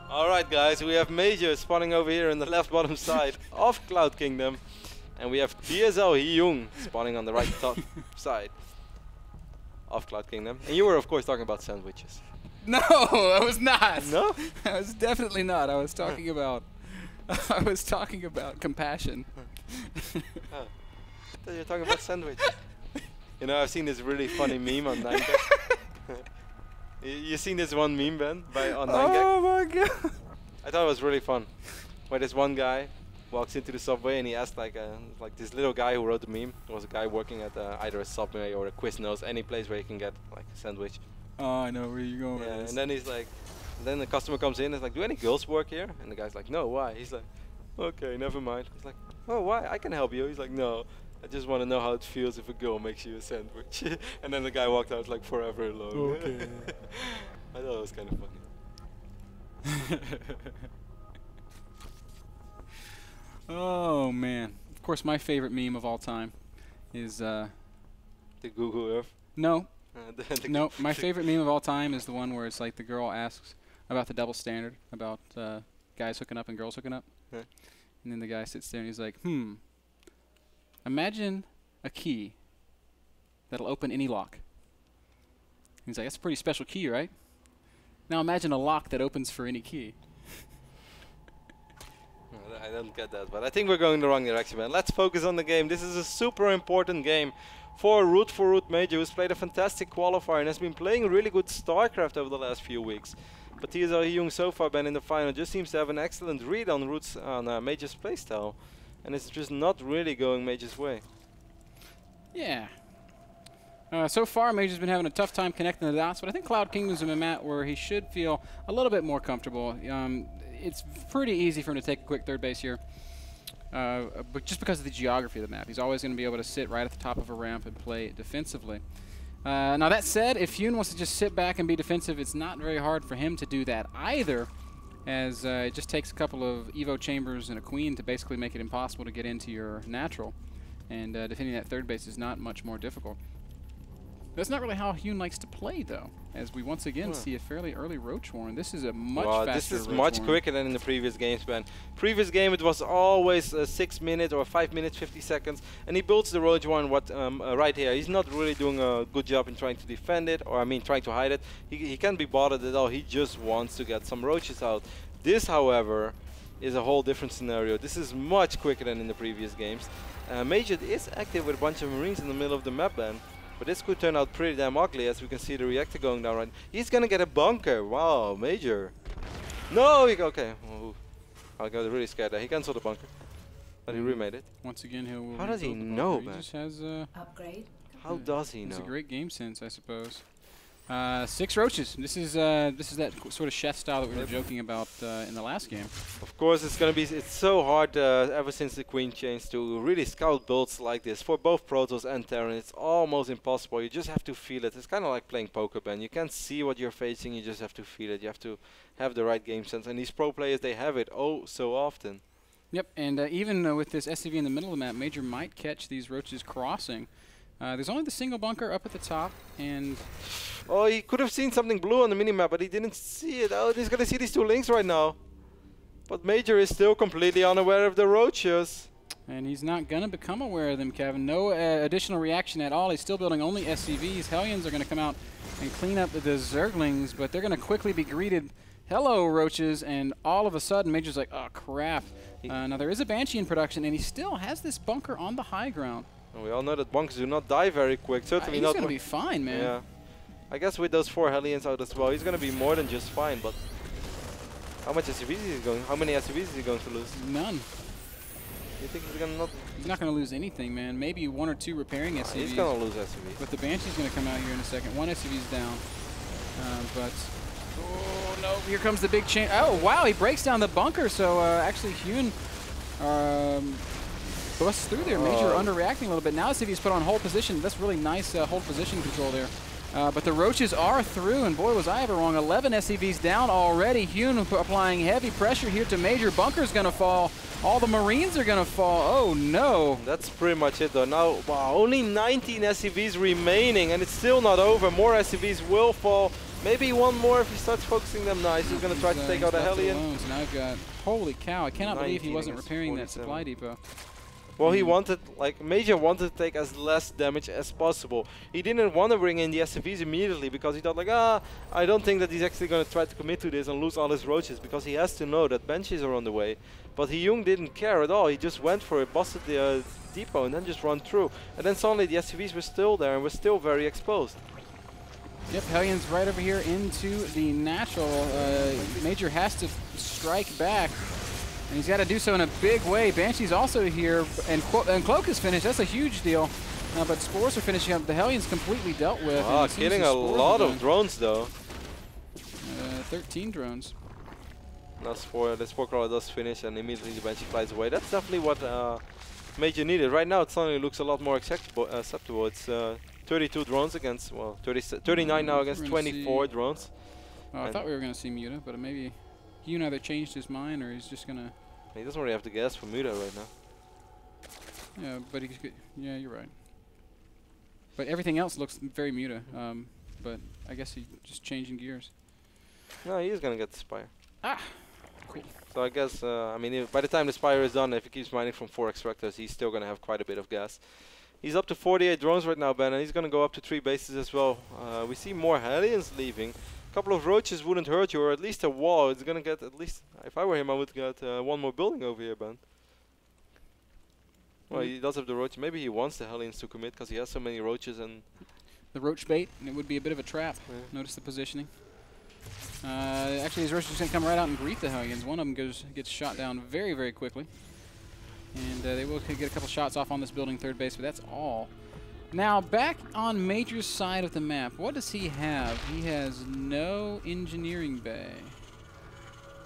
Alright guys, we have Major spawning over here in the left bottom side of Cloud Kingdom. And we have DSL Hyun spawning on the right top side of Cloud Kingdom. And you were of course talking about sandwiches. No, I was not. No? I was definitely not. I was talking about compassion. Oh. I thought you were talking about sandwiches. You know, I've seen this really funny meme on 9gag. You seen this one meme, Ben, on 9gag? Oh my god. I thought it was really fun. Where this one guy walks into the subway and he asked like this little guy who wrote the meme. There was a guy working at either a subway or a Quiznos, any place where you can get like a sandwich. Oh, I know where you're going with this. And then he's like, then the customer comes in and is like, do any girls work here? And the guy's like, no, why? He's like, okay, never mind. He's like, oh, why? I can help you. He's like, no, I just want to know how it feels if a girl makes you a sandwich. And then the guy walked out like forever alone. Okay. I thought it was kind of funny. Oh man. Of course my favorite meme of all time is The Google Earth. No. No, my favorite meme of all time is the one where it's like the girl asks about the double standard, about guys hooking up and girls hooking up. Yeah. And then the guy sits there and he's like, imagine a key that'll open any lock. He's like, that's a pretty special key, right? Now imagine a lock that opens for any key. I don't get that, but I think we're going the wrong direction, man. Let's focus on the game. This is a super important game for Root Major, who's played a fantastic qualifier and has been playing really good StarCraft over the last few weeks. But DSL Hyun so far been in the final just seems to have an excellent read on Major's playstyle, and it's just not really going Major's way. Yeah. So far, Major's been having a tough time connecting the dots, but I think Cloud Kingdom's a map where he should feel a little bit more comfortable. It's pretty easy for him to take a quick third base here, but just because of the geography of the map. He's always going to be able to sit right at the top of a ramp and play defensively. Now that said, if Hyun wants to just sit back and be defensive, it's not very hard for him to do that either, as it just takes a couple of Evo chambers and a queen to basically make it impossible to get into your natural, and defending that third base is not much more difficult. That's not really how Hyun likes to play, though, as we once again see a fairly early Roach Warren. This is a much faster This is Roach much Warren. quicker than in the previous games, man. Previous game it was always 6 minutes or 5 minutes 50 seconds, and he builds the Roach Warren right here. He's not really doing a good job in trying to defend it, or I mean trying to hide it. He can't be bothered at all. He just wants to get some roaches out. This, however, is a whole different scenario. This is much quicker than in the previous games. Major is active with a bunch of Marines in the middle of the map, man. But this could turn out pretty damn ugly, as we can see the reactor going down right. He's gonna get a bunker. Wow, Major. No, okay. Ooh. I got really scared there. He cancelled the bunker, but he remade it. Once again, he'll. How does he know, He man? just has upgrade. How does he know? It's a great game sense, I suppose. 6 roaches. This is that sort of chef style that we were joking about in the last game. Of course, it's so hard ever since the Queen changed to really scout builds like this for both Protoss and Terran. It's almost impossible. You just have to feel it. It's kind of like playing poker, Ben. You can't see what you're facing. You just have to feel it. You have to have the right game sense. And these pro players, they have it so often. Yep, and even with this SCV in the middle of the map, Major might catch these roaches crossing. There's only the single bunker up at the top, and... Oh, he could have seen something blue on the minimap, but he didn't see it. Oh, he's going to see these 2 links right now. But Major is still completely unaware of the roaches. And he's not going to become aware of them, Kevin. No additional reaction at all. He's still building only SCVs. Hellions are going to come out and clean up the Zerglings, but they're going to quickly be greeted. Hello, roaches, and all of a sudden, Major's like, oh, crap. Now, there is a Banshee in production, and he still has this bunker on the high ground. We all know that bunkers do not die very quick. Certainly not. He's going to be fine, man. Yeah. I guess with those 4 Hellions out as well, he's going to be more than just fine. But how much SCVs is he going? How many SCVs is he going to lose? None. You think he's going to not? He's not going to lose anything, man. Maybe 1 or 2 repairing SCVs. He's going to lose SCVs. But the Banshee's going to come out here in a second. 1 SCV's down. But oh no! Here comes the big chain. Oh wow! He breaks down the bunker. So actually, Hyun busts through there. Major underreacting a little bit. Now SCV's put on hold position. That's really nice hold position control there. But the roaches are through, and boy, was I ever wrong. 11 SCVs down already. Hyun applying heavy pressure here to Major. Bunker's going to fall. All the Marines are going to fall. Oh, no. That's pretty much it, though. Now, wow, only 19 SCVs remaining, and it's still not over. More SCVs will fall. Maybe one more if he starts focusing them nice. He's going to try to take out a Hellion. So now I've got, holy cow, I cannot believe he wasn't repairing that supply depot. Well, he wanted, like, Major wanted to take as less damage as possible. He didn't want to bring in the SCVs immediately because he thought, like, I don't think that he's actually going to try to commit to this and lose all his roaches because he has to know that benches are on the way. But Hyun didn't care at all. He just went for it, busted the depot and then just run through. And then suddenly the SCVs were still there and were still very exposed. Yep, Hellion's right over here into the natural. Major has to strike back. And he's got to do so in a big way. Banshee's also here, and Cloak is finished. That's a huge deal. But Spores are finishing up. The Hellion's completely dealt with. Killing a lot of drones, though. 13 drones. That's the Spore Crawler does finish, and immediately the Banshee flies away. That's definitely what Major needed. Right now, it suddenly looks a lot more acceptable. It's 32 drones against, well, 39 now against 24 drones. Oh, I thought we were going to see Muta, but maybe Hyun either changed his mind or he's just going to... He doesn't really have to gas for Muta right now. Yeah, but he's good. Yeah, you're right. But everything else looks very Muta. But I guess he's just changing gears. No, he is going to get the Spire. Ah! Cool. So I guess, I mean, by the time the Spire is done, if he keeps mining from 4 extractors, he's still going to have quite a bit of gas. He's up to 48 drones right now, Ben, and he's going to go up to 3 bases as well. We see more Hellions leaving. A couple of roaches wouldn't hurt you, or at least a wall. It's going to get at least, if I were him, I would get one more building over here, Ben. Well, he does have the roach. Maybe he wants the Hellions to commit because he has so many roaches and... The roach bait, and it would be a bit of a trap. Yeah. Notice the positioning. Actually, his roach is going to come right out and greet the Hellions. One of them gets shot down very, very quickly. And they will get a couple shots off on this building third base, but that's all. Now, back on Major's side of the map, what does he have? He has no engineering bay.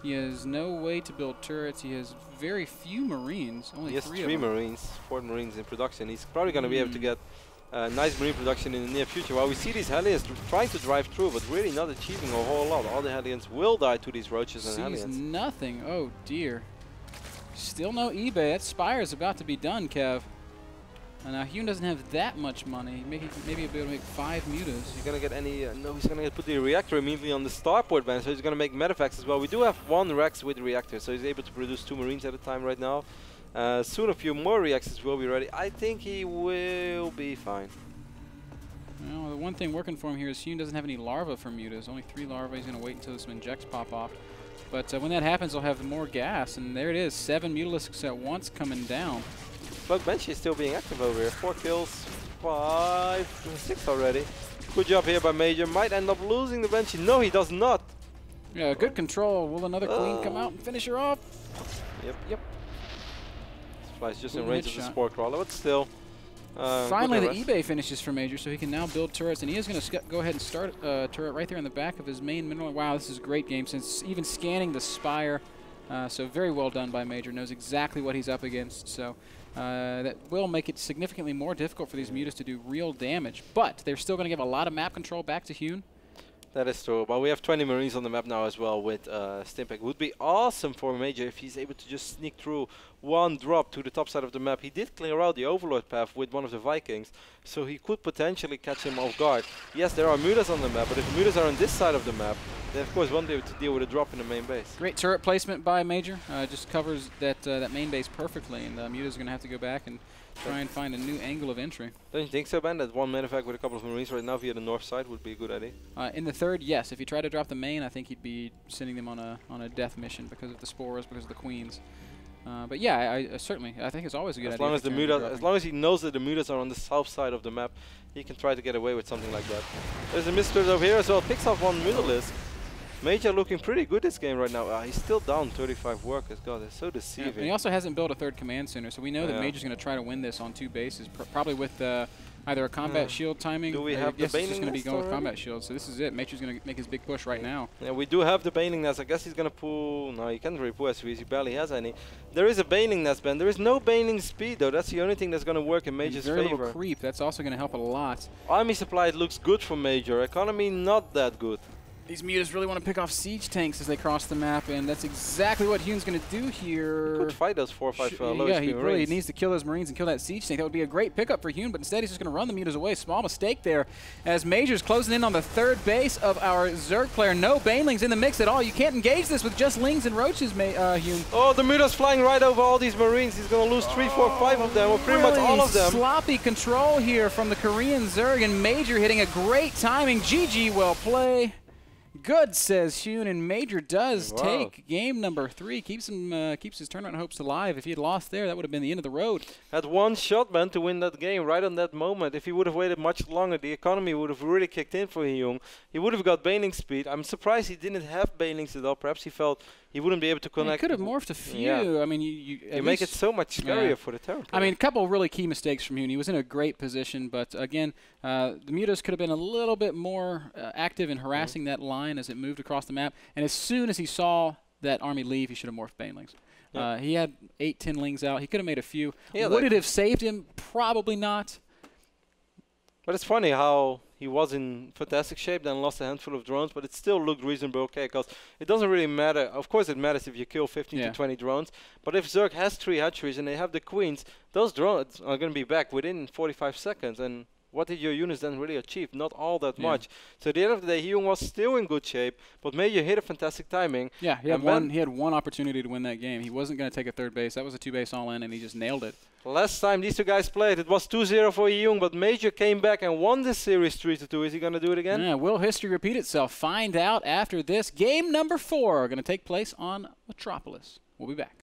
He has no way to build turrets. He has very few Marines. Only 3 of them. He has 3 Marines, 4 Marines in production. He's probably going to be able to get nice Marine production in the near future. While we see these Hellions trying to drive through, but really not achieving a whole lot. All the Hellions will die to these roaches and Hellions. Nothing. Oh, dear. Still no eBay. That Spire is about to be done, Kev. And now Hyun doesn't have that much money. Maybe he'll be able to make 5 mutas. Is he gonna get any? No, he's gonna put the reactor immediately on the starport ban, so he's gonna make medevacts as well. We do have 1 Rex with the reactor, so he's able to produce 2 Marines at a time right now. Soon a few more reactors will be ready. I think he will be fine. Well, the one thing working for him here is Hyun doesn't have any larvae for mutas. Only 3 larvae. He's gonna wait until some injects pop off. But when that happens, they'll have more gas, and there it is, 7 Mutalisks at once coming down. But Banshee is still being active over here. 4 kills, 5, 6 already. Good job here by Major. Might end up losing the Banshee. No, he does not. Yeah, good control. Will another Queen come out and finish her off? Yep. This flies just in range of the Spore Crawler, but still. Finally, the eBay finishes for Major, so he can now build turrets, and he is going to go ahead and start a turret right there on the back of his main mineral. Wow, this is a great game, since even scanning the Spire. So very well done by Major. Knows exactly what he's up against. So that will make it significantly more difficult for these mutas to do real damage. But they're still going to give a lot of map control back to Hyun. That is true. But we have 20 Marines on the map now as well with Stimpack. Would be awesome for Major if he's able to just sneak through 1 drop to the top side of the map. He did clear out the Overlord path with one of the Vikings, so he could potentially catch him off guard. Yes, there are mutas on the map, but if the mutas are on this side of the map, they of course won't be able to deal with a drop in the main base. Great turret placement by Major. Just covers that main base perfectly, and mutas are going to have to go back and try and find a new angle of entry. Don't you think so, Ben? That 1 medevac with a couple of Marines right now via the north side would be a good idea? In the third, yes. If he tried to drop the main, I think he'd be sending them on a death mission because of the spores, because of the queens. But yeah, I certainly, I think it's always a good idea. As long as he knows that the mutas are on the south side of the map, he can try to get away with something like that. There's a MrBitter over here as well. Picks off 1 Mutalisk. Major looking pretty good this game right now. He's still down 35 workers. God, it's so deceiving. Yeah, and he also hasn't built a 3rd command center, so we know that Major's going to try to win this on 2 bases, probably with either a combat shield timing. Do we have the Baning just going to be going with combat shield, so this is it. Major's going to make his big push right now. Yeah, we do have the Baning Nest. I guess he's going to pull... No, he can't really pull SVs. He barely has any. There is a Baning Nest, Ben. There is no Baning speed, though. That's the only thing that's going to work in Major's favor. Very little creep. That's also going to help a lot. Army supply looks good for Major. Economy, not that good. These mutas really want to pick off siege tanks as they cross the map, and that's exactly what Hyun's going to do here. He could fight those 4 or 5 low yeah, HP he Marines. really needs to kill those Marines and kill that siege tank. That would be a great pickup for Hyun, but instead he's just going to run the mutas away. Small mistake there as Major's closing in on the third base of our Zerg player. No banelings in the mix at all. You can't engage this with just lings and roaches, Hyun. Oh, the muta's flying right over all these Marines. He's going to lose 3, 4, 5 of them, or pretty much all of them. Sloppy control here from the Korean Zerg, and Major hitting a great timing. GG, well play. Good, says Hyun, and Major does take game number 3. Keeps his tournament hopes alive. If he had lost there, that would have been the end of the road. Had one shot, man, to win that game right on that moment. If he would have waited much longer, the economy would have really kicked in for Hyun. He would have got baneling speed. I'm surprised he didn't have banelings at all. Perhaps he felt he wouldn't be able to connect. He could have morphed a few. Yeah. I mean, you make it so much scarier for the territory. I mean, a couple of really key mistakes from Hyun. He was in a great position, but again, the mutas could have been a little bit more active in harassing that line as it moved across the map. And as soon as he saw that army leave, he should have morphed banelings. He had 8, 10 lings out. He could have made a few. Would it have saved him? Probably not. But it's funny how he was in fantastic shape, then lost a handful of drones, but it still looked reasonably okay, because it doesn't really matter. Of course it matters if you kill 15 to 20 drones, but if Zerg has 3 hatcheries and they have the queens, those drones are going to be back within 45 seconds. And what did your units then really achieve? Not all that much. So at the end of the day, Hyun was still in good shape, but Major hit a fantastic timing. Yeah, he had one opportunity to win that game. He wasn't going to take a third base. That was a 2-base all-in, and he just nailed it. Last time these two guys played, it was 2-0 for Hyun, but Major came back and won this series 3-2. Is he going to do it again? Yeah, will history repeat itself? Find out after this. Game number 4 going to take place on Metropolis. We'll be back.